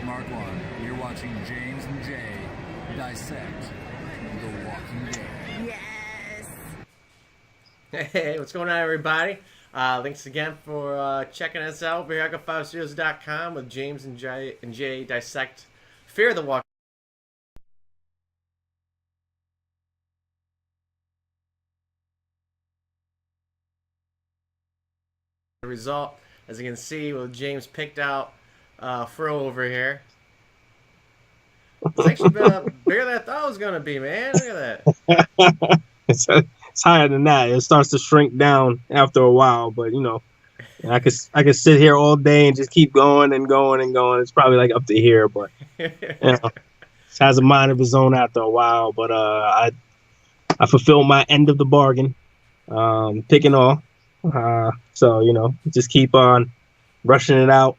Mark One, and you're watching James and Jay Dissect The Walking Dead. Yes! Hey, what's going on, everybody? Thanks again for checking us out over here at ACO5Studios.com with James and Jay Dissect Fear the Walking Dead. The result, as you can see, with James picked out Fro over here. It's actually bigger than I thought it was going to be, man. Look at that. It's higher than that. It starts to shrink down after a while, but you know, I could sit here all day and just keep going and going and going. It's probably like up to here, but you know, it has a mind of its own after a while. But I fulfilled my end of the bargain, picking off. So you know, just keep on rushing it out.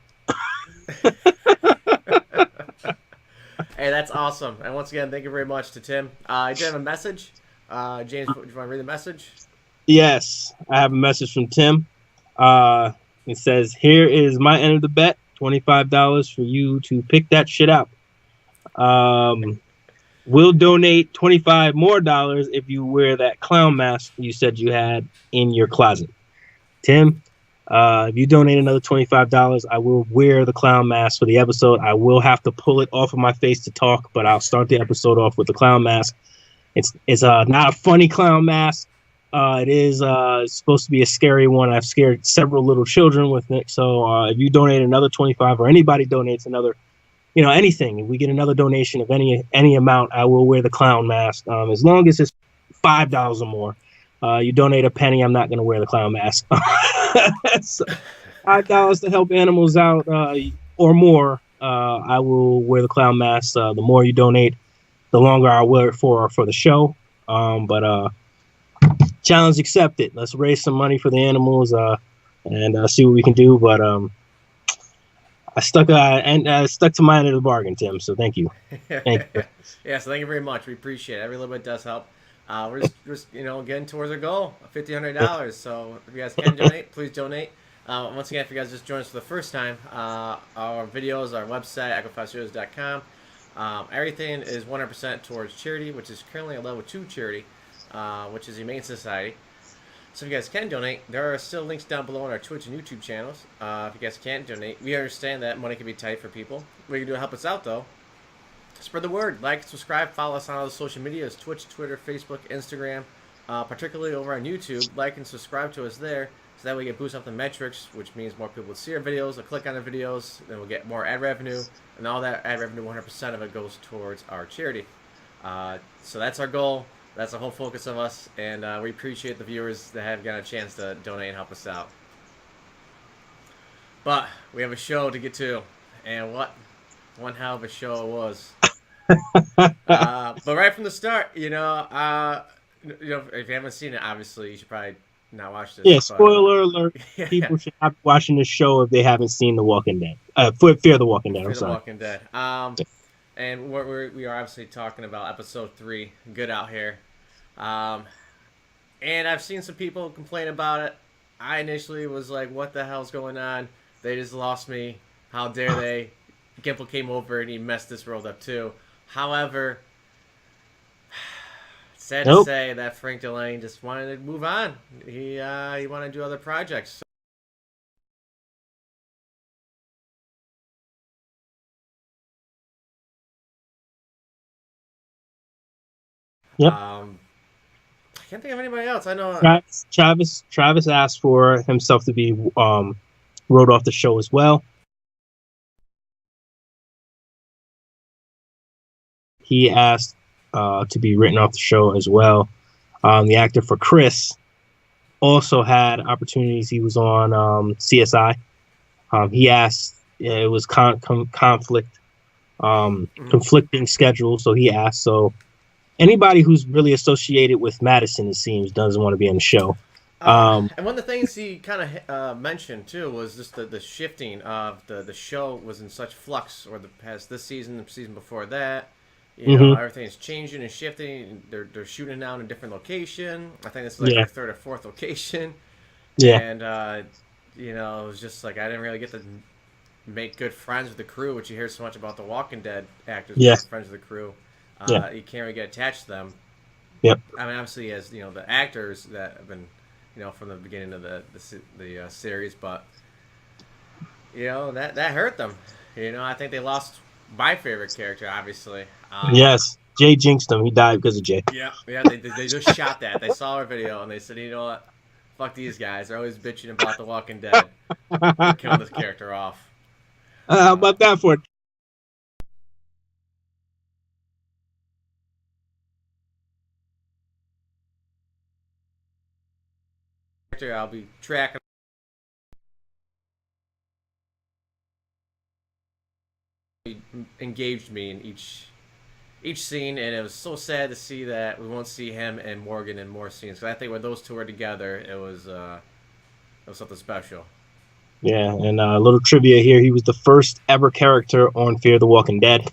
Hey, that's awesome. And once again, thank you very much to Tim. I did have a message. James, do you want to read the message? Yes, I have a message from Tim. It says, here is my end of the bet, $25 for you to pick that shit out. We'll donate $25 more if you wear that clown mask you said you had in your closet. Tim, if you donate another $25, I will wear the clown mask for the episode. I will have to pull it off of my face to talk, but I'll start the episode off with the clown mask. It's not a funny clown mask. It is supposed to be a scary one. I've scared several little children with it. So if you donate another $25 or anybody donates another, you know, anything, if we get another donation of any amount, I will wear the clown mask. As long as it's $5 or more. You donate a penny, I'm not going to wear the clown mask. So, $5 to help animals out or more, I will wear the clown mask. The more you donate, the longer I'll wear it for the show. But challenge accepted. Let's raise some money for the animals and see what we can do. But I stuck to my end of the bargain, Tim. So thank you. Thank you. Yeah, so thank you very much. We appreciate it. Every little bit does help. We're just getting towards our goal of $1,500. So if you guys can donate, please donate. Once again, if you guys just joined us for the first time, our videos, our website, ACO5Studios.com, everything is 100% towards charity, which is currently a level 2 charity, which is Humane Society. So if you guys can donate, there are still links down below on our Twitch and YouTube channels. If you guys can't donate, we understand that money can be tight for people. What you can do to help us out, though, spread the word. Like, subscribe, follow us on all the social medias, Twitch, Twitter, Facebook, Instagram, particularly over on YouTube. Like and subscribe to us there, so that we get boost up the metrics, which means more people will see our videos, they'll click on the videos, then we'll get more ad revenue, and all that ad revenue, 100% of it goes towards our charity. So that's our goal. That's the whole focus of us, and we appreciate the viewers that have got a chance to donate and help us out. But we have a show to get to, and what one hell of a show it was. But right from the start, if you haven't seen it, obviously you should probably not watch this. Yeah, spoiler alert. Yeah. People should not be watching this show if they haven't seen The Walking Dead. Fear the Walking Dead. Fear the Walking Dead. And we are obviously talking about episode 3, Good Out Here. And I've seen some people complain about it. I initially was like, what the hell's going on? They just lost me. How dare they? Gimple came over and he messed this world up too. However, sad to say that Frank Delane just wanted to move on. He wanted to do other projects. Yep. I can't think of anybody else. I know Travis asked for himself to be wrote off the show as well. He asked to be written off the show as well. The actor for Chris also had opportunities. He was on CSI. He asked, it was conflicting schedule, so he asked. So anybody who's really associated with Madison, it seems, doesn't want to be on the show. And one of the things he kind of mentioned too was just the shifting of the show was in such flux, or the past this season, the season before that. You know, everything's changing and shifting. They're shooting out in a different location. I think it's like their third or fourth location. Yeah. And it was just like I didn't really get to make good friends with the crew, which you hear so much about the Walking Dead actors Yeah. making friends with the crew. Yeah. You can't really get attached to them. Yep. I mean, obviously, as you know, the actors that have been, from the beginning of the series, but that hurt them. I think they lost my favorite character, obviously. Yes. Jay jinxed him. He died because of Jay. Yeah, they just shot that. They saw our video and they said, you know what, fuck these guys. They're always bitching about The Walking Dead. We're killing this character off. How about that for I'll be tracking. He engaged me in each scene, and it was so sad to see that we won't see him and Morgan in more scenes. Because I think when those two were together, it was something special. Yeah, and a little trivia here. He was the first ever character on Fear the Walking Dead.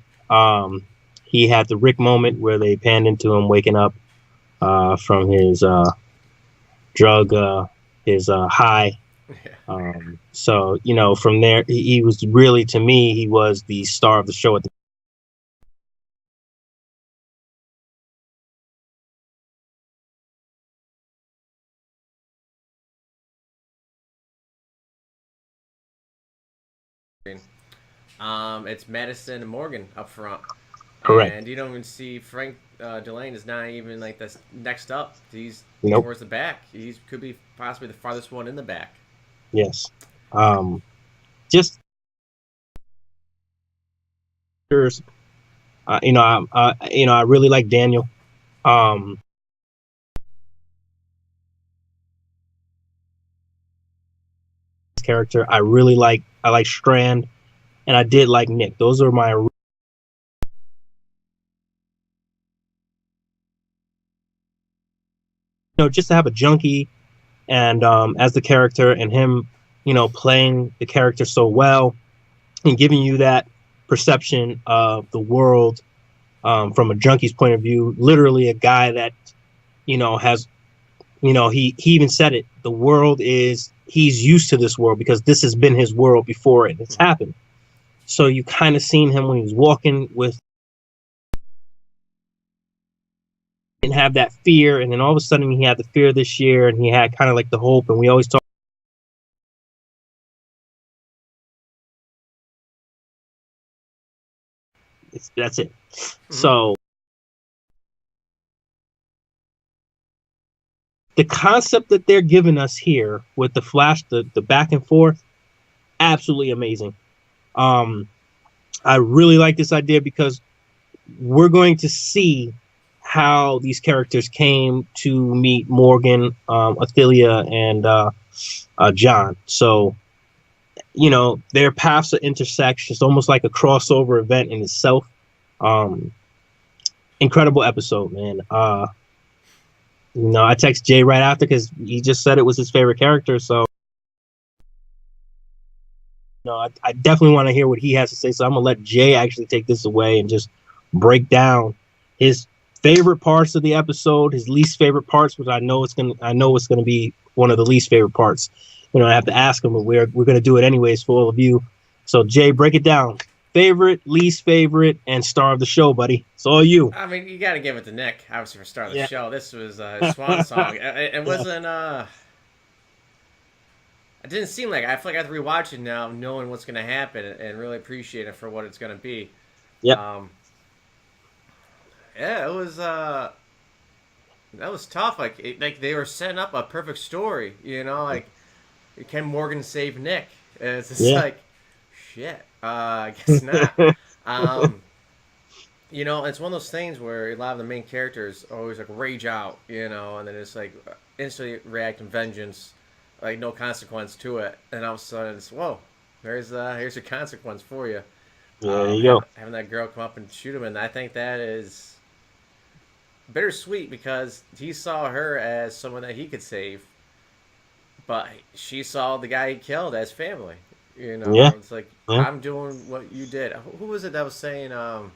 He had the Rick moment where they panned into him waking up from his drug, his high. So, from there, he was really, to me, he was the star of the show at the It's Madison and Morgan up front. Correct. And you don't even see Frank Delane is not even like this next up. He's Nope. towards the back. He could be possibly the farthest one in the back. Yes. Just I really like Daniel. Character. I like Strand, and I did like Nick. Those are my just to have a junkie and as the character, and him playing the character so well and giving you that perception of the world from a junkie's point of view. Literally a guy that has he even said it, the world is, he's used to this world because this has been his world before it. It's happened. So you kind of seen him when he was walking with, and have that fear, and then all of a sudden he had the fear this year, and he had kind of like the hope, and we always talk. That's it. Mm-hmm. So the concept that they're giving us here with the Flash, the back and forth, absolutely amazing. I really like this idea because we're going to see how these characters came to meet Morgan, Athelia, and John. So, their paths are intersect. It's almost like a crossover event in itself. Incredible episode, man. I text Jay right after because he just said it was his favorite character. So, I definitely want to hear what he has to say. So I'm gonna let Jay actually take this away and just break down his favorite parts of the episode, his least favorite parts, which I know it's gonna be one of the least favorite parts. I have to ask him, but we're gonna do it anyways for all of you. So Jay, break it down. Favorite, least favorite, and star of the show, buddy. It's all you. I mean, you got to give it to Nick, obviously, for star of the show. This was his swan song. It wasn't. It didn't seem like. I feel like I have to rewatch it now, knowing what's going to happen, and really appreciate it for what it's going to be. Yeah. Yeah, it was. That was tough. Like they were setting up a perfect story. Can Morgan save Nick? And it's just like, shit. I guess not. It's one of those things where a lot of the main characters always like rage out, and then it's like instantly react in vengeance, like no consequence to it, and all of a sudden it's whoa, here's your consequence for you. There you go. Having that girl come up and shoot him, and I think that is bittersweet because he saw her as someone that he could save, but she saw the guy he killed as family. It's like, I'm doing what you did. Who was it that was saying? Someone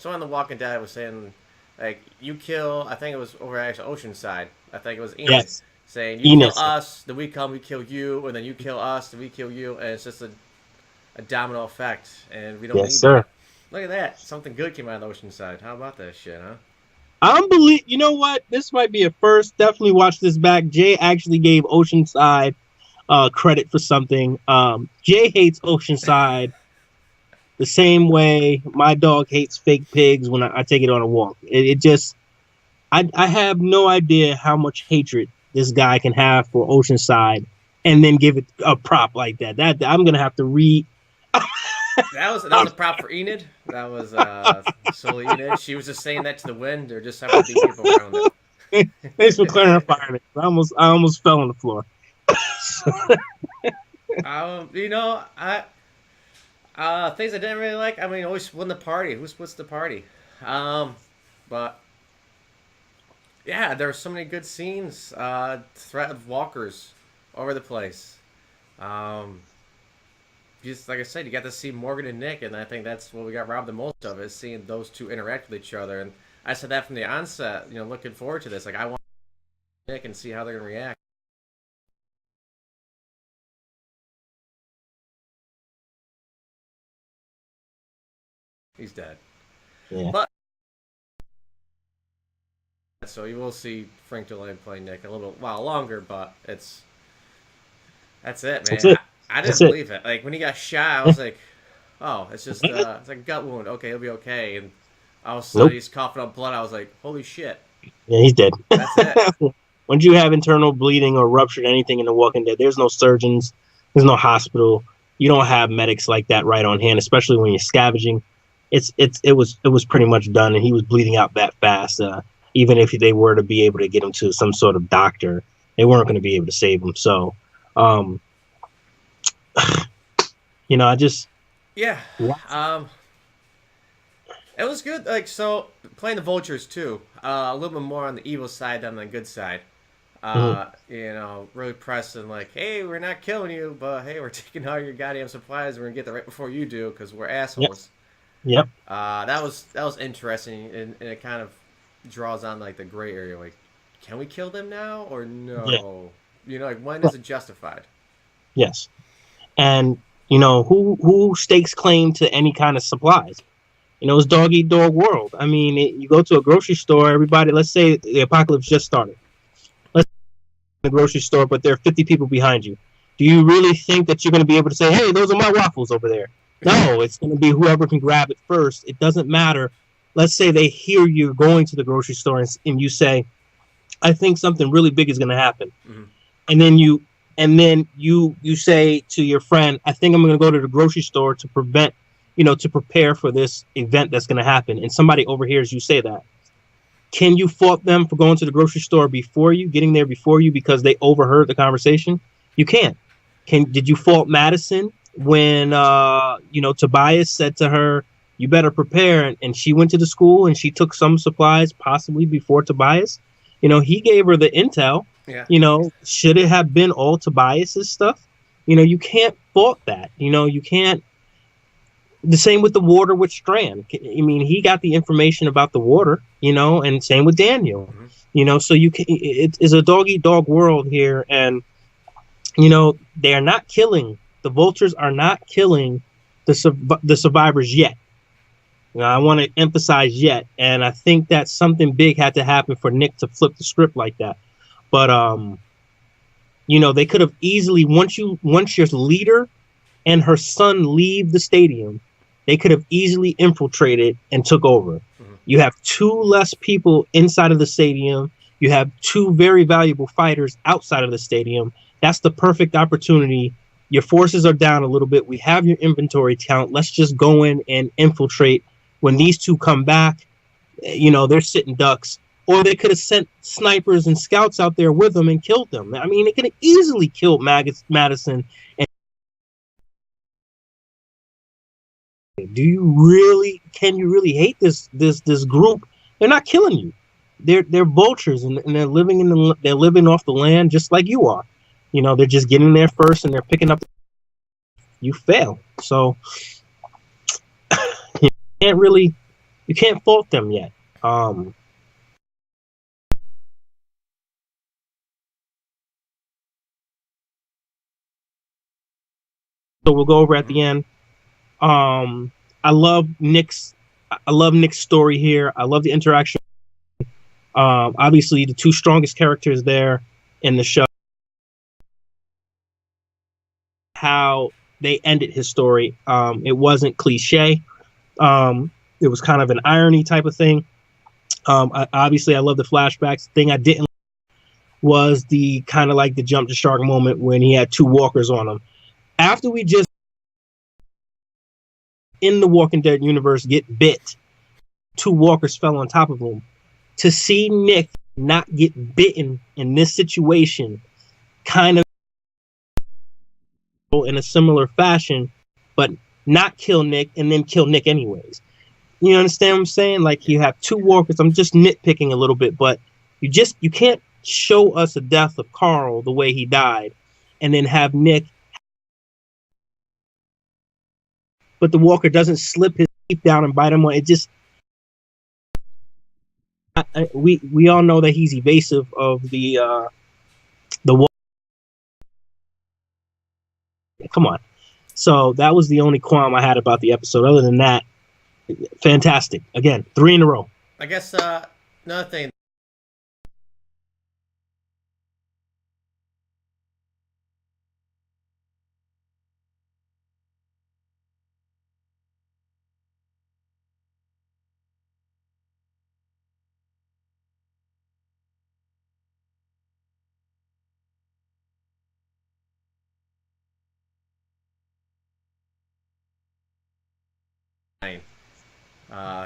on The Walking Dead was saying, like, you kill. I think it was over actually Oceanside. I think it was Ian. Yes. saying you kill Enos. us, then we come, we kill you, and then you kill us, then we kill you, and it's just a domino effect, and we don't Yes, need sir. that. Look at that. Something good came out of Oceanside. How about that shit, huh? You know what? This might be a first. Definitely watch this back. Jay actually gave Oceanside credit for something. Jay hates Oceanside the same way my dog hates fake pigs when I take it on a walk. It just, I have no idea how much hatred this guy can have for Oceanside and then give it a prop like that. That I'm gonna have to read. That was a prop for Enid. That was solely Enid. She was just saying that to the wind, or just having to be people around it. Thanks for clarifying it. I almost fell on the floor. You know, things I didn't really like. I mean, always won the party. Who splits the party? But yeah, there were so many good scenes. Threat of walkers over the place. Just like I said, you got to see Morgan and Nick, and I think that's what we got robbed the most of, is seeing those two interact with each other. And I said that from the onset. You know, looking forward to this. Like, I want Nick and see how they're gonna react. He's dead. Yeah. But so you will see Frank Delane play Nick a little while longer, but that's it, man. That's it. I didn't That's it. believe it. Like when he got shot, I was like, oh, it's just it's like a gut wound. Okay, he'll be okay. And all of a sudden he's coughing up blood. I was like, holy shit. Yeah, he's dead. That's it. When you have internal bleeding or ruptured anything in The Walking Dead, there's no surgeons, there's no hospital. You don't have medics like that right on hand, especially when you're scavenging. It was pretty much done, and he was bleeding out that fast. Even if they were to be able to get him to some sort of doctor, they weren't going to be able to save him. So, you know, I just it was good. Like, so playing the vultures too, a little bit more on the evil side than the good side. You know, really pressing like, hey, we're not killing you, but hey, we're taking all your goddamn supplies. We're gonna get there right before you do because we're assholes. Yep. That was interesting, and it kind of draws on like the gray area. Like, can we kill them now or no? Yeah. You know, like when is it justified? Yes. And you know, who stakes claim to any kind of supplies? You know, it's dog eat dog world. I mean, you go to a grocery store, everybody, let's say the apocalypse just started. Let's say in the grocery store, but there are 50 people behind you. Do you really think that you're going to be able to say, hey, those are my waffles over there? No, it's going to be whoever can grab it first. It doesn't matter. Let's say they hear you going to the grocery store and you say, I think something really big is going to happen. Mm-hmm. And then you say to your friend, I think I'm going to go to the grocery store to prepare for this event that's going to happen. And somebody overhears you say that. Can you fault them for going to the grocery store getting there before you because they overheard the conversation? You can't. Did you fault Madison when, Tobias said to her, you better prepare, and she went to the school and she took some supplies possibly before Tobias? You know, he gave her the intel. Yeah. You know, should it have been all Tobias's stuff? You know, you can't fault that. You know, you can't. The same with the water with Strand. I mean, he got the information about the water, you know, and same with Daniel. Mm-hmm. You know, so it's a dog-eat-dog world here, and you know, they are not killing. The vultures are not killing the survivors yet. Now, I want to emphasize yet, and I think that something big had to happen for Nick to flip the script like that. But you know, they could have easily once your leader and her son leave the stadium, they could have easily infiltrated and took over. Mm-hmm. You have 2 less people inside of the stadium. You have 2 very valuable fighters outside of the stadium. That's the perfect opportunity. Your forces are down a little bit. We have your inventory count. Let's just go in and infiltrate. When these 2 come back, you know, they're sitting ducks. Or they could have sent snipers and scouts out there with them and killed them. I mean, they could have easily killed Madison. And can you really hate this group? They're not killing you. They're vultures, and they're living off the land just like you are. You know, they're just getting there first and they're picking up. You fail. So you can't fault them yet. So we'll go over at the end. I love Nick's story here. I love the interaction. Obviously, the two strongest characters there in the show. How they ended his story. It wasn't cliche. It was kind of an irony type of thing. Obviously, I love the flashbacks. The thing I didn't like was the kind of like the jump to shark moment when he had two walkers on him. After we just in the Walking Dead universe get bit, two walkers fell on top of him. To see Nick not get bitten in this situation, kind of in a similar fashion, but not kill Nick and then kill Nick anyways. You understand what I'm saying? Like, you have two walkers. I'm just nitpicking a little bit, but you can't show us the death of Carl the way he died and then have Nick, but the walker doesn't slip his teeth down and bite him on it. Just we all know that he's evasive of the walker. Come on. So that was the only qualm I had about the episode. Other than that, fantastic. Again, 3 in a row. I guess another thing.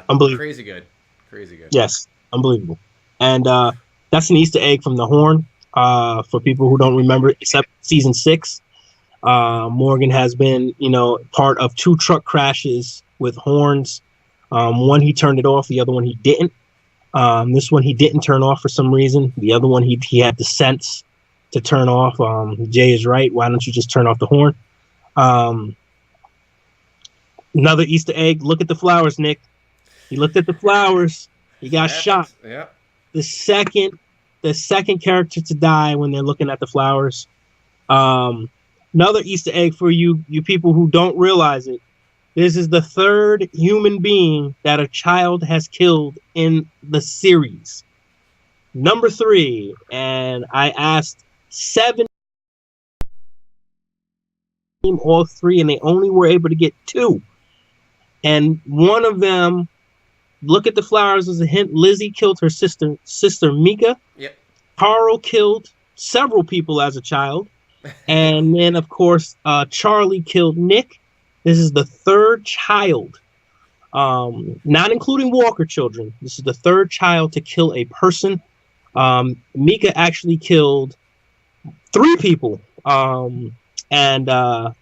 Unbelievable. Crazy good. Yes, unbelievable. And that's an Easter egg from the Horn. For people who don't remember, except season 6, Morgan has been, part of 2 truck crashes with horns. One he turned it off, the other one he didn't. This one he didn't turn off for some reason. The other one he had the sense to turn off. Jay is right. Why don't you just turn off the horn? Another Easter egg. Look at the flowers, Nick. He looked at the flowers. He got shot. Yeah. The second character to die when they're looking at the flowers. Another Easter egg for you people who don't realize it. This is the 3rd human being that a child has killed in the series. Number 3, and I asked 7 all 3, and they only were able to get 2. And one of them, look at the flowers as a hint. Lizzie killed her sister Mika. Yep. Carl killed several people as a child. And then, of course, Charlie killed Nick. This is the 3rd child, not including Walker children. This is the 3rd child to kill a person. Mika actually killed 3 people. And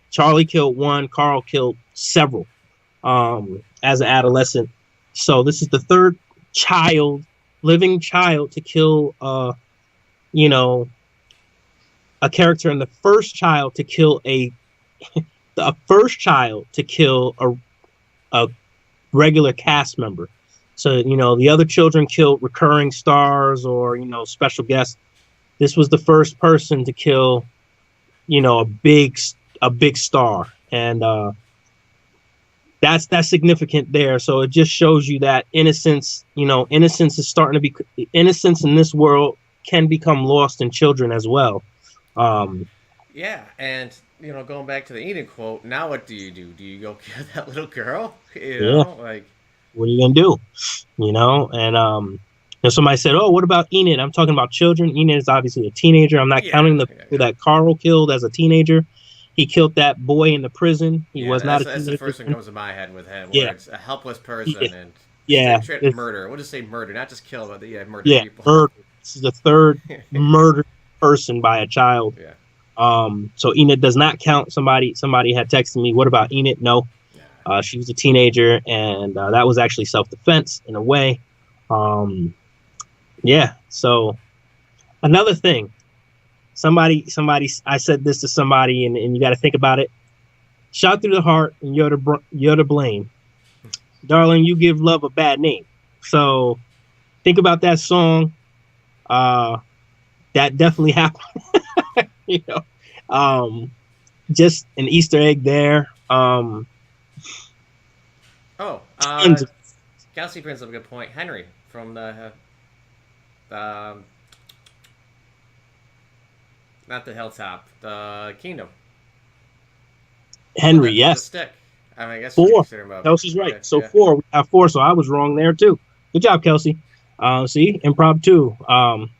Charlie killed 1. Carl killed several as an adolescent. So this is the 3rd living child to kill, a character, and the first child to kill a regular cast member. So, the other children killed recurring stars or, special guests. This was the first person to kill, a big star. And that's significant there. So it just shows you that innocence is starting to be, innocence in this world can become lost in children as well. Yeah, and going back to the Eden quote, now what do? Do you go kill that little girl? Like, what are you gonna do? And somebody said, "Oh, what about Enid?" I'm talking about children. Enid is obviously a teenager. I'm not counting the people that Carl killed as a teenager. He killed that boy in the prison. He was not a teenager. That's the first thing that comes to my head with him. Where it's a helpless person and murder. We'll just say murder, not just kill, but murder people. Murder. This is the 3rd murdered person by a child. Yeah. So Enid does not count. Somebody had texted me, what about Enid? No. She was a teenager, and that was actually self-defense in a way. So another thing, somebody, I said this to somebody, and you got to think about it. Shot through the heart, and you're to blame. Darling, you give love a bad name. So think about that song. That definitely happened. just an Easter egg there. Oh, Tons of- Kelsey brings up a good point. Henry from the not the hilltop, the kingdom. Henry, The yes. stick. I mean, I guess 4. about Kelsey's right. okay, So yeah. 4. We have 4. So I was wrong there too. Good job, Kelsey. See, improv 2.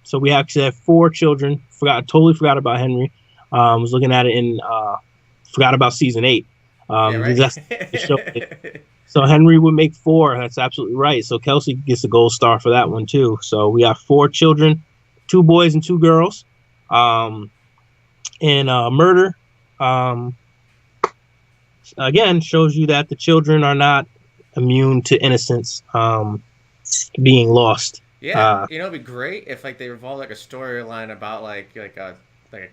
So we actually have 4 children. Totally forgot about Henry. Was looking at it in forgot about season 8. Yeah, right. That's the show. So Henry would make 4. That's absolutely right. So Kelsey gets a gold star for that one too. So we have 4 children, 2 boys and 2 girls. And murder. Again, shows you that the children are not immune to innocence being lost. Yeah, it'd be great if like they revolve like a storyline about like a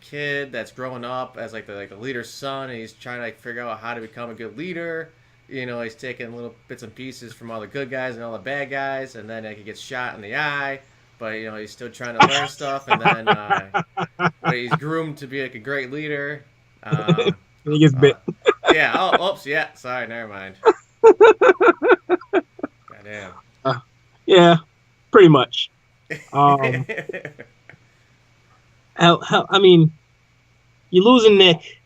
kid that's growing up as like the leader's son, and he's trying to like figure out how to become a good leader. He's taking little bits and pieces from all the good guys and all the bad guys, and then like, he gets shot in the eye, but he's still trying to learn stuff, and then but he's groomed to be like a great leader. He gets bit. Yeah. Oh, oops. Yeah. Sorry. Never mind. Goddamn. Yeah, pretty much. I mean, you're losing Nick.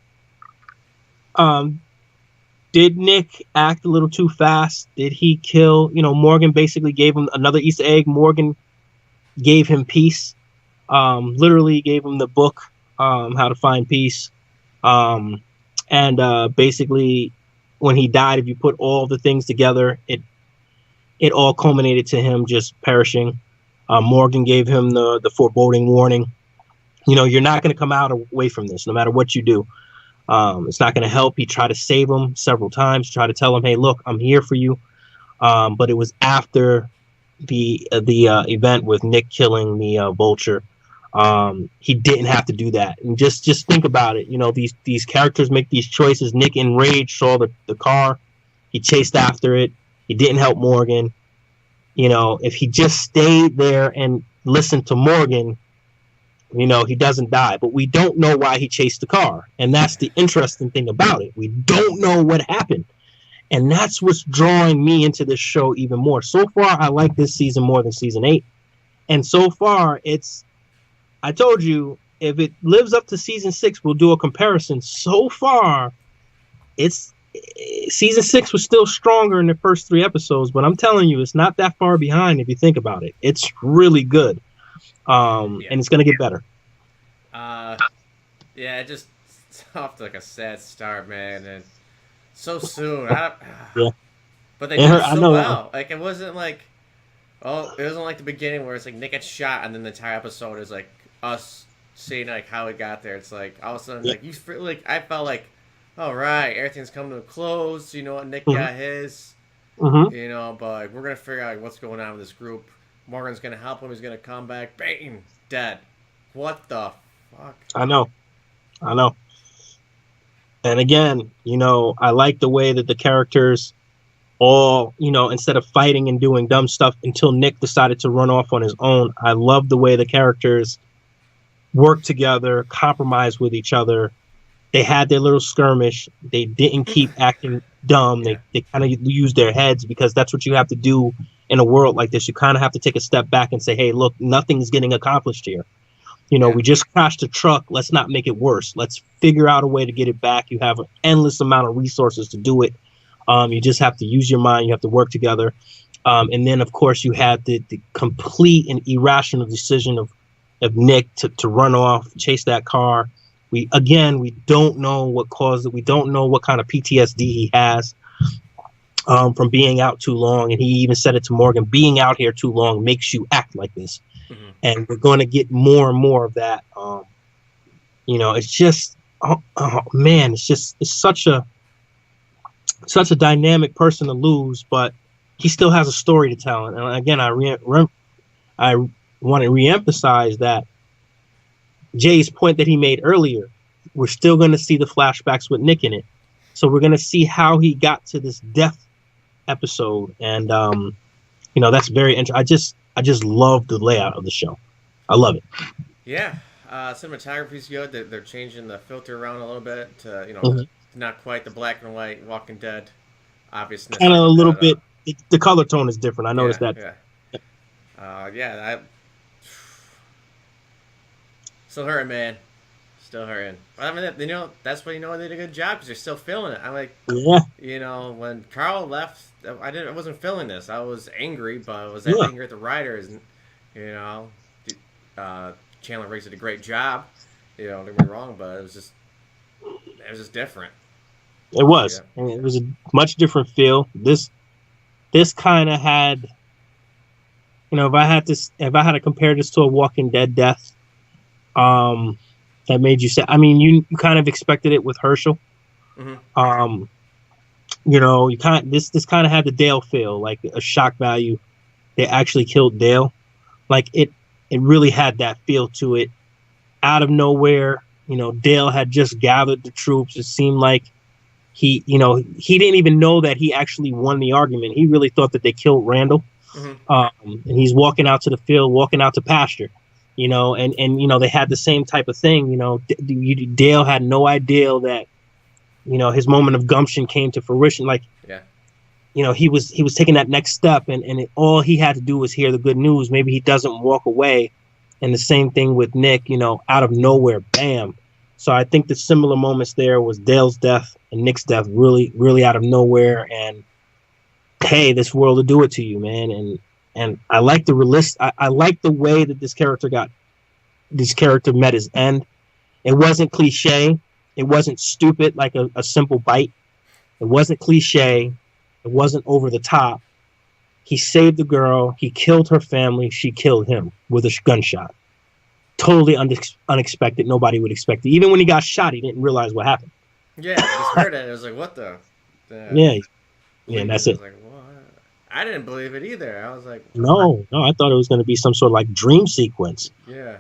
Did Nick act a little too fast? Did he kill? Morgan basically gave him another Easter egg. Morgan gave him peace. Literally gave him the book, How to Find Peace. And basically, when he died, if you put all the things together, it all culminated to him just perishing. Morgan gave him the foreboding warning. You're not going to come out away from this, no matter what you do. It's not going to help. He tried to save him several times, tried to tell him, hey, look, I'm here for you. But it was after the event with Nick killing the vulture. He didn't have to do that. And just think about it. These characters make these choices. Nick, enraged, saw the car. He chased after it. He didn't help Morgan. If he just stayed there and listened to Morgan, he doesn't die. But we don't know why he chased the car. And that's the interesting thing about it. We don't know what happened. And that's what's drawing me into this show even more. So far, I like this season more than season 8. And so far, I told you, if it lives up to season 6, we'll do a comparison. So far, season 6 was still stronger in the first 3 episodes, but I'm telling you, it's not that far behind if you think about it. It's really good. And it's going to get better. It just it's off to like a sad start, man, and so soon. Yeah. But they did so well. Like it wasn't like the beginning where it's like Nick gets shot and then the entire episode is like us seeing like how he got there. It's like all of a sudden like you feel like I felt like, all right, everything's coming to a close. Nick got his. But like, we're gonna figure out like, what's going on with this group. Morgan's gonna help him. He's gonna come back. Bang, dead. What the fuck? I know. And again, I like the way that the characters all, instead of fighting and doing dumb stuff until Nick decided to run off on his own. I love the way the characters work together, compromise with each other. They had their little skirmish. They didn't keep acting dumb. They kind of used their heads, because that's what you have to do in a world like this. You kind of have to take a step back and say, hey, look, nothing's getting accomplished here. We just crashed a truck. Let's not make it worse. Let's figure out a way to get it back. You have an endless amount of resources to do it. You just have to use your mind. You have to work together. And then, of course, you had the complete and irrational decision of Nick to run off, chase that car. We don't know what caused it. We don't know what kind of PTSD he has from being out too long. And he even said it to Morgan, being out here too long makes you act like this. And we're going to get more and more of that. It's just, man, it's such a dynamic person to lose, but he still has a story to tell. And again, I want to reemphasize that Jay's point that he made earlier. We're still going to see the flashbacks with Nick in it. So we're going to see how he got to this death episode. And, that's very interesting. I just love the layout of the show. I love it. Yeah. Cinematography's good. They're changing the filter around a little bit to, Mhm. not quite the black and white Walking Dead obviousness Kind of of a it, little but bit. The color tone is different. I yeah, noticed that. yeah, yeah. Still hurting, man. Still hurting. But I mean, that's when they did a good job because they're still feeling it. I'm like, Yeah, when Carl left, I wasn't feeling this. I was angry, but I was yeah, angry at the writers, and you know, Chandler Riggs did a great job. Don't get me wrong, but it was just different. it Yeah. was. And it was a much different feel. This kind of had, if I had to compare this to a Walking Dead death, um, that made you say. I mean, you kind of expected it with Herschel. Hmm. You kind this kind of had the Dale feel, like a shock value. They actually killed Dale. Like it really had that feel to it. Out of nowhere, Dale had just gathered the troops. It seemed like he didn't even know that he actually won the argument. He really thought that they killed Randall. Hmm. And he's walking out to the field, walking out to pasture. And they had the same type of thing. Dale had no idea that his moment of gumption came to fruition. Like, Yeah. he was taking that next step, and all he had to do was hear the good news. Maybe he doesn't walk away. And the same thing with Nick, out of nowhere, bam. So I think the similar moments there was Dale's death and Nick's death, really, really out of nowhere. And hey, this world will do it to you, man. And I like the I like the way that this character met his end. It wasn't cliche. It wasn't stupid like a simple bite. It wasn't cliche. It wasn't over the top. He saved the girl. He killed her family. She killed him with a gunshot. Totally unexpected. Nobody would expect it. Even when he got shot, he didn't realize what happened. Yeah, I just heard it. It was like, what the? Yeah, and that's I it. was like, what? I didn't believe it either. I was like, No, I thought it was going to be some sort of like dream sequence. yeah.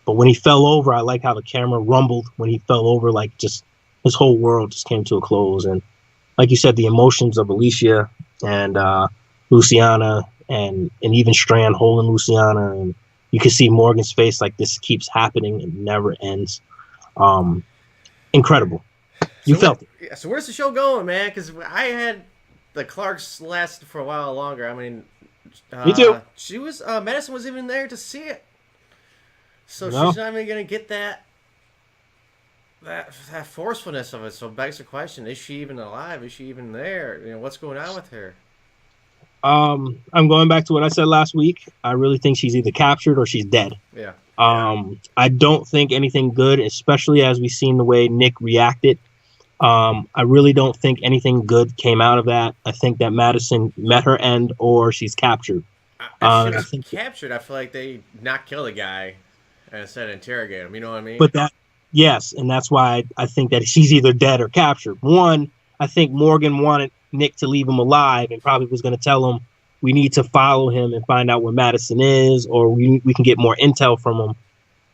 But when he fell over, I like how the camera rumbled when he fell over. Like, just his whole world just came to a close. And like you said, the emotions of Alicia and Luciana and even Strand holding Luciana, and you can see Morgan's face like this keeps happening and never ends. Incredible. You felt it. So where's the show going, man? Because I had the Clarks last for a while longer. I mean, Me too. She was Madison was even there to see it, so No. she's not even gonna get that forcefulness of it. So it begs the question: is she even alive? Is she even there? What's going on with her? I'm going back to what I said last week. I really think she's either captured or she's dead. Yeah. I don't think anything good, especially as we've seen the way Nick reacted. I really don't think anything good came out of that. I think that Madison met her end or she's captured. If she was captured, I feel like they not kill the guy and instead interrogate him. You know what I mean? But yes, and that's why I think that she's either dead or captured. One, I think Morgan wanted Nick to leave him alive and probably was going to tell him we need to follow him and find out where Madison is, or we can get more intel from him.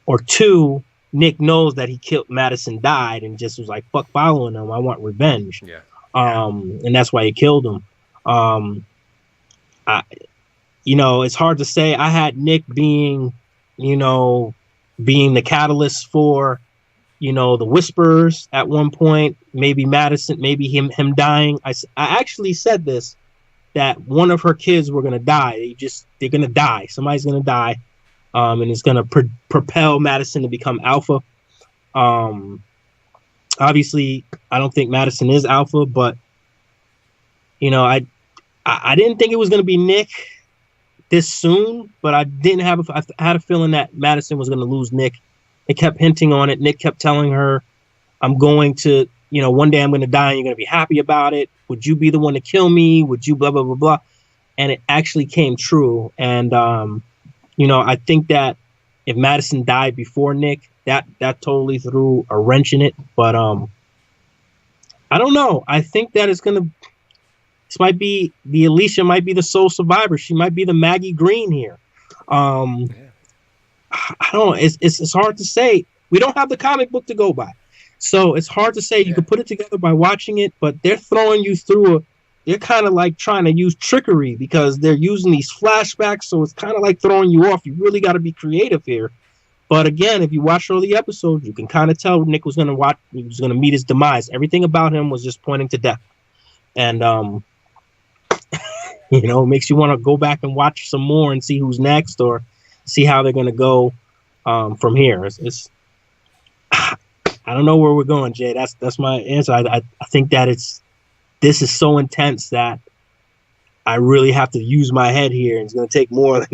Or two, Nick knows that he killed Madison, died, and just was like, fuck following him. I want revenge. Yeah. And that's why he killed him. It's hard to say. I had Nick being the catalyst for, the whispers at one point, maybe Madison, maybe him dying. I actually said this, that one of her kids were going to die. They're going to die. Somebody's going to die. And it's going to propel Madison to become alpha. Obviously, I don't think Madison is alpha, but, I didn't think it was going to be Nick this soon, but I had a feeling that Madison was going to lose Nick. They kept hinting on it. Nick kept telling her, I'm going to, one day I'm going to die and you're going to be happy about it. Would you be the one to kill me? Would you blah, blah, blah, blah. And it actually came true. And, I think that if Madison died before Nick, that totally threw a wrench in it. But I don't know. I think that Alicia might be the sole survivor. She might be the Maggie Green here. I don't know. It's hard to say. We don't have the comic book to go by. So it's hard to say. You can put it together by watching it, but they're throwing you through they're kind of like trying to use trickery because they're using these flashbacks. So it's kind of like throwing you off. You really got to be creative here. But again, if you watch all the episodes, you can kind of tell Nick was going to meet his demise. Everything about him was just pointing to death. And, you know, it makes you want to go back and watch some more and see who's next or see how they're going to go from here. I don't know where we're going, Jay. That's my answer. I think that this is so intense that I really have to use my head here. And it's going to take more than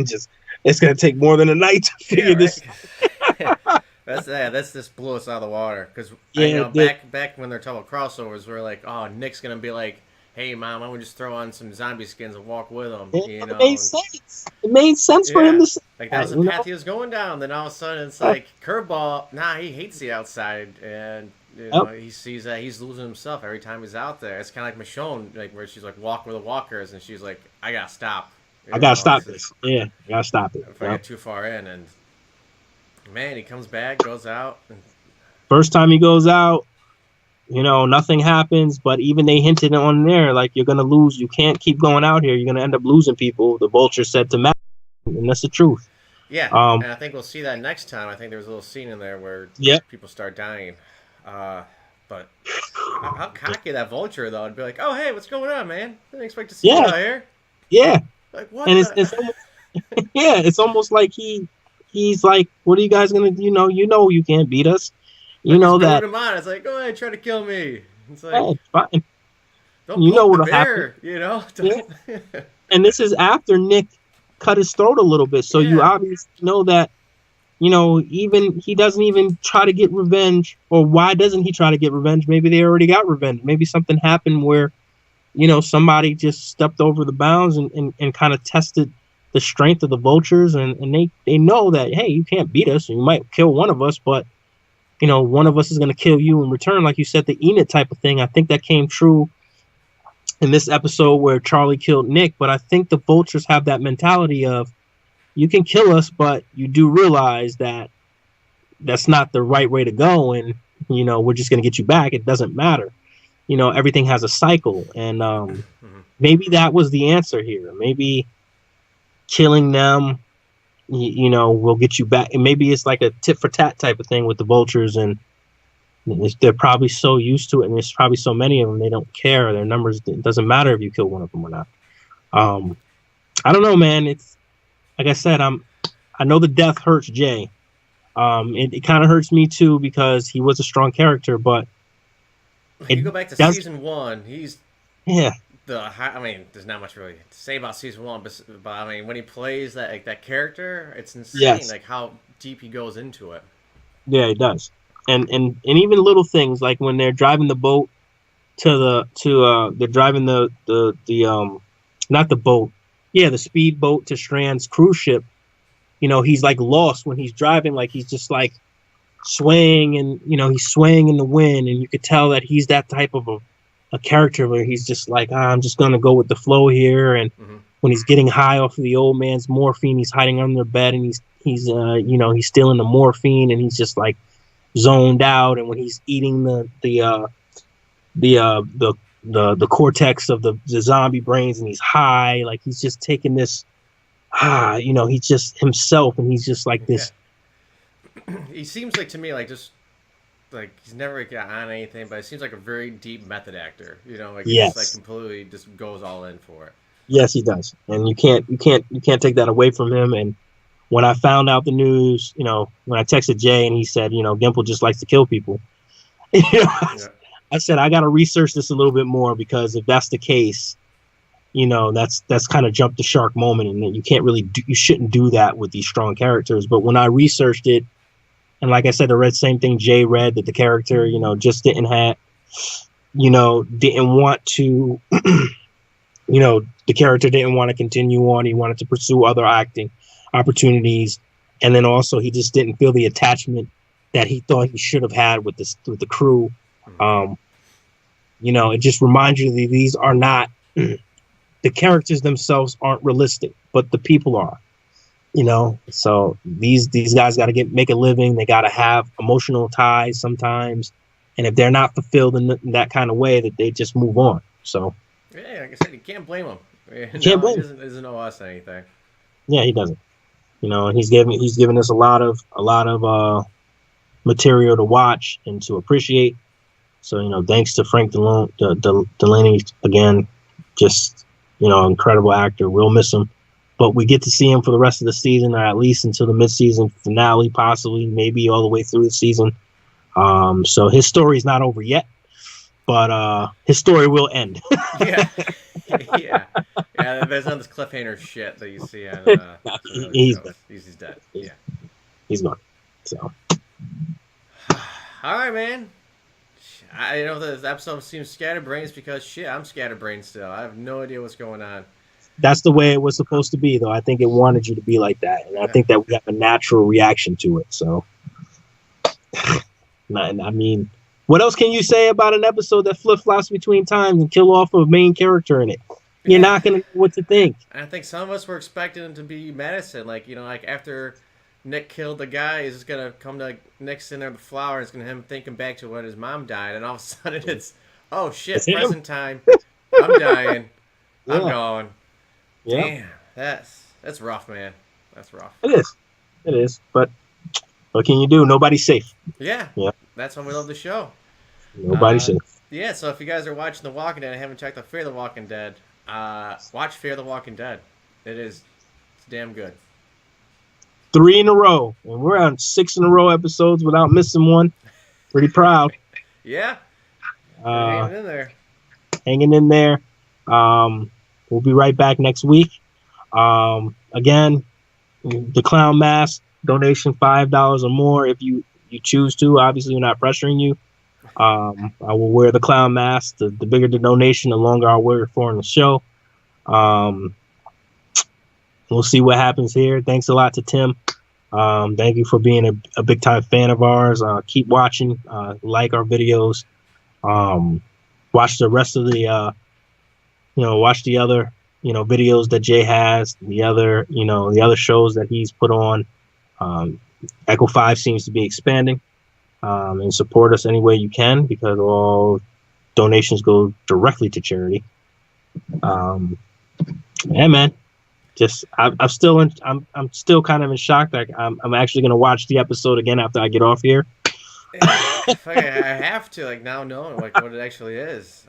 it's going to take more than a night to figure this out. That's just blew us out of the water. Because back when they're talking about crossovers, we're like, oh, Nick's going to be like, hey, Mom, I'm going to just throw on some zombie skins and walk with them. You know? It made sense. It made sense for him to say like, that was the path he was going down. Then all of a sudden, it's like, curveball. Nah, he hates the outside. And you know, he sees that he's losing himself every time he's out there. It's kind of like Michonne, like, where she's like, walk with the walkers. And she's like, I got to stop. I got to stop this. Yeah, I got to stop it. If I get too far in. And, man, he comes back, goes out. And... First time he goes out, you know, nothing happens, but even they hinted on there, like, you're going to lose. You can't keep going out here. You're going to end up losing people. The Vulture said to Matt, and that's the truth. Yeah, and I think we'll see that next time. I think there was a little scene in there where people start dying. But how cocky that Vulture, though. I'd be like, oh, hey, what's going on, man? I didn't expect to see you out here. Yeah. Like, what? And it's almost, it's almost like he's like, what are you guys going to do? You know you can't beat us. You know that. Him on. It's like, go ahead, try to kill me. It's like, it's fine. Don't you know what'll happen. happen. You know. Yeah. And this is after Nick cut his throat a little bit, so you obviously know that. You know, even he doesn't even try to get revenge, or why doesn't he try to get revenge? Maybe they already got revenge. Maybe something happened where, you know, somebody just stepped over the bounds and kind of tested the strength of the Vultures, and they know that, hey, you can't beat us, and you might kill one of us, but you know, one of us is going to kill you in return. Like you said, the Enid type of thing. I think that came true in this episode where Charlie killed Nick. But I think the Vultures have that mentality of, you can kill us, but you do realize that that's not the right way to go. And, you know, we're just going to get you back. It doesn't matter. You know, everything has a cycle. And maybe that was the answer here. Maybe killing them, you know, we'll get you back. And maybe it's like a tit for tat type of thing with the Vultures, and they're probably so used to it, and there's probably so many of them, they don't care. Their numbers, it doesn't matter if you kill one of them or not. I don't know, man. It's like I said, I know the death hurts Jay. It kind of hurts me too, because he was a strong character, but if you go back to season 1, he's I mean, there's not much really to say about season 1, but I mean, when he plays that character, it's insane, like how deep he goes into it. Yeah, he does. And even little things like when they're driving the boat they're driving the not the boat, the speedboat to Strand's cruise ship. You know, he's like lost when he's driving, like he's just like swaying, and you know, he's swaying in the wind, and you could tell that he's that type of a character where he's just like, I'm just gonna go with the flow here. And when he's getting high off of the old man's morphine, he's hiding under the bed, and he's you know, he's stealing the morphine, and he's just like zoned out. And when he's eating the cortex of the zombie brains, and he's high, like he's just taking this, you know, he's just himself, and he's just like this. He seems like, to me, like just like he's never got on anything, but it seems like a very deep method actor. You know, like he just like completely just goes all in for it. Yes, he does, and you can't take that away from him. And when I found out the news, you know, when I texted Jay and he said, you know, Gimple just likes to kill people, you know, I said I got to research this a little bit more, because if that's the case, you know, that's kind of jump the shark moment, and you can't really you shouldn't do that with these strong characters. But when I researched it, and like I said, I read the same thing Jay read, that the character, you know, just didn't want to, you know, the character didn't want to continue on. He wanted to pursue other acting opportunities. And then also he just didn't feel the attachment that he thought he should have had with the crew. You know, it just reminds you that these are not, the characters themselves aren't realistic, but the people are. You know, so these guys got to make a living. They got to have emotional ties sometimes, and if they're not fulfilled in that kind of way, that they just move on. So yeah, like I said, you can't blame him. He doesn't owe us anything. Yeah, he doesn't. You know, and he's given us a lot of material to watch and to appreciate. So, you know, thanks to Frank Delaney again, just, you know, incredible actor. We'll miss him, but we get to see him for the rest of the season, or at least until the mid-season finale, possibly, maybe all the way through the season. So his story's not over yet, but his story will end. Yeah. Yeah. Yeah, there's none of this cliffhanger shit that you see on He's shows. dead. He's dead. He's- Yeah. He's gone. So All right, man. I know this episode seems scatterbrained because shit, I'm scatterbrained still. I have no idea what's going on. that's the way it was supposed to be, though. I think it wanted you to be like that, and I think that we have a natural reaction to it. So, I mean, what else can you say about an episode that flip-flops between times and kill off a main character in it? You're not gonna know what to think. I think some of us were expecting him to be medicine, like, you know, like after Nick killed the guy, he's just gonna come to Nick's in there with the flower, and it's gonna have him thinking back to when his mom died, and all of a sudden it's, oh shit, It's him. present time, I'm dying, I'm Yeah. gone. Yeah, Damn, that's rough, man. That's rough. it is. But what can you do? Nobody's safe. Yeah, Yeah. That's why we love the show. Nobody's safe. Yeah, so if you guys are watching The Walking Dead and haven't checked out Fear the Walking Dead, watch Fear the Walking Dead. It's damn good. 3 in a row, and we're on 6 in a row episodes without missing one. Pretty proud. Yeah, hanging in there. Hanging in there. We'll be right back next week. Again, the clown mask donation $5 or more if you choose to. Obviously, we're not pressuring you. I will wear the clown mask. The bigger the donation, the longer I'll wear it for in the show. We'll see what happens here. Thanks a lot to Tim. Thank you for being a big time fan of ours. Keep watching. Like our videos. Watch the rest of the watch the other videos that Jay has, the other shows that he's put on. Echo 5 seems to be expanding, and support us any way you can, because all donations go directly to charity. Yeah, man. I'm still kind of in shock. Like I'm actually gonna watch the episode again after I get off here. I have to, like, now knowing like what it actually is.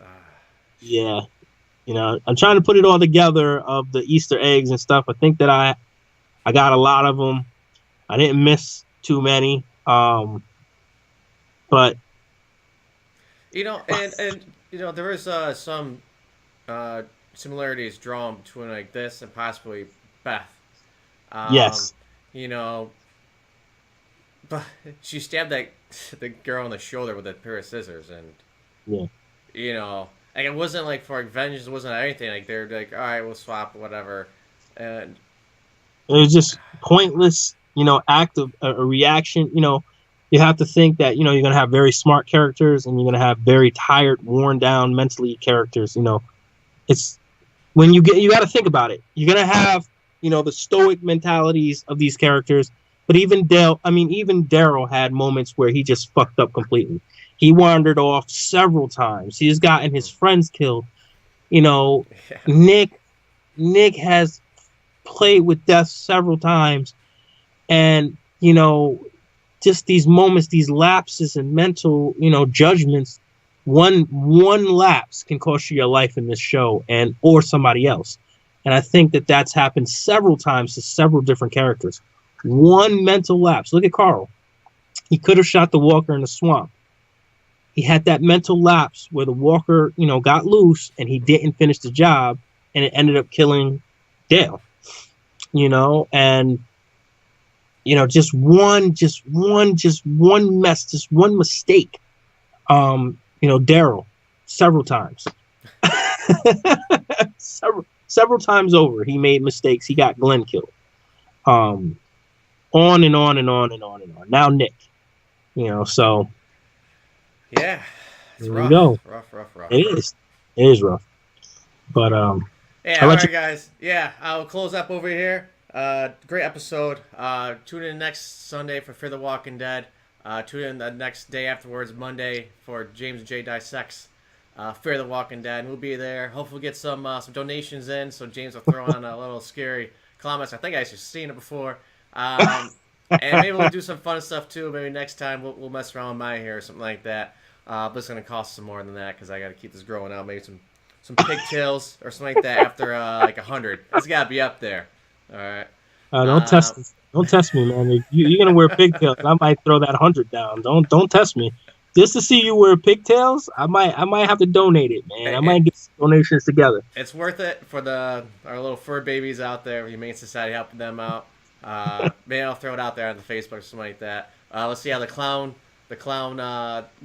Yeah, I'm trying to put it all together of the Easter eggs and stuff. I think that I got a lot of them. I didn't miss too many. But and there is some similarities drawn between like this and possibly Beth. Yes. But she stabbed the girl on the shoulder with a pair of scissors, and like, it wasn't like for like vengeance, it wasn't anything. Like, they're like, all right, we'll swap, whatever, and it was just pointless, act of a reaction. You have to think that you're gonna have very smart characters, and you're gonna have very tired, worn down mentally characters. It's when you got to think about it. You're gonna have the stoic mentalities of these characters. But even Daryl had moments where he just fucked up completely. He wandered off several times. He's gotten his friends killed. Yeah. Nick has played with death several times, and just these moments, these lapses in mental judgments. One lapse can cost you your life in this show, or somebody else. And I think that that's happened several times to several different characters. One mental lapse. Look at Carl. He could have shot the walker in the swamp. He had that mental lapse where the walker, got loose, and he didn't finish the job, and it ended up killing Dale. And just one mistake. Daryl, several times. several times over, he made mistakes. He got Glenn killed. On and on and on and on and on. Now Nick, so yeah, it's rough. Rough. It is rough. But yeah, all right, guys. Yeah, I'll close up over here. Great episode. Tune in next Sunday for Fear the Walking Dead. Tune in the next day afterwards, Monday, for James and Jay Dissects Fear the Walking Dead. And we'll be there. Hopefully, get some donations in, so James will throw on a little scary comments. I think I actually seen it before. And maybe we'll do some fun stuff too. Maybe next time we'll mess around with my hair or something like that. But it's gonna cost some more than that because I got to keep this growing out. Maybe some pigtails or something like that after like 100. It's got to be up there. All right. Don't test me. Don't test me, man. If you're gonna wear pigtails, I might throw that 100 down. Don't test me. Just to see you wear pigtails, I might have to donate it, man. I might get some donations together. It's worth it for our little fur babies out there. Humane Society helping them out. Maybe I'll throw it out there on the Facebook or something like that. Let's see how the clown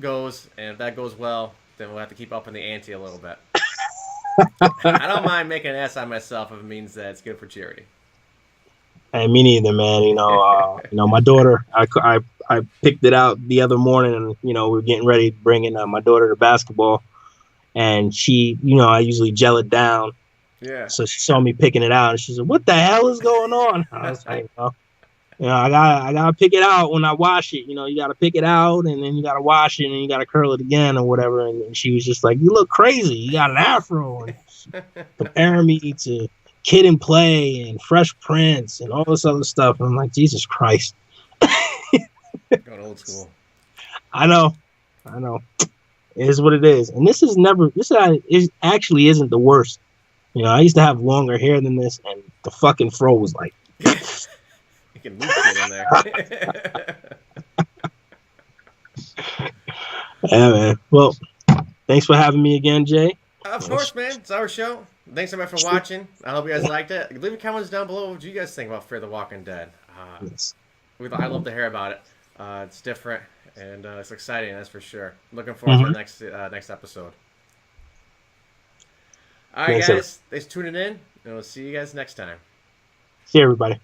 goes, and if that goes well, then we'll have to keep upping the ante a little bit. I don't mind making an ass out of myself if it means that it's good for charity. Hey, me neither, man. My daughter, I picked it out the other morning, and we were getting ready to bring in my daughter to basketball, and she, I usually gel it down. Yeah. So she saw me picking it out, and she said, "What the hell is going on?" I was like, I gotta pick it out when I wash it. You gotta pick it out, and then you gotta wash it, and then you gotta curl it again or whatever. And she was just like, "You look crazy. You got an afro," and comparing me to Kid and Play and Fresh Prince and all this other stuff. And I'm like, Jesus Christ. Going old school. I know. It is what it is. And this actually isn't the worst. I used to have longer hair than this, and the fucking fro was like. You can move shit in there. Yeah, man. Well, thanks for having me again, Jay. Of course, man. It's our show. Thanks everybody for watching. I hope you guys liked it. Leave your comments down below. What do you guys think about Fear the Walking Dead? Yes. I love to hear about it. It's different and it's exciting, that's for sure. Looking forward to the next episode. All right, guys. Thanks for tuning in, and we'll see you guys next time. See you, everybody.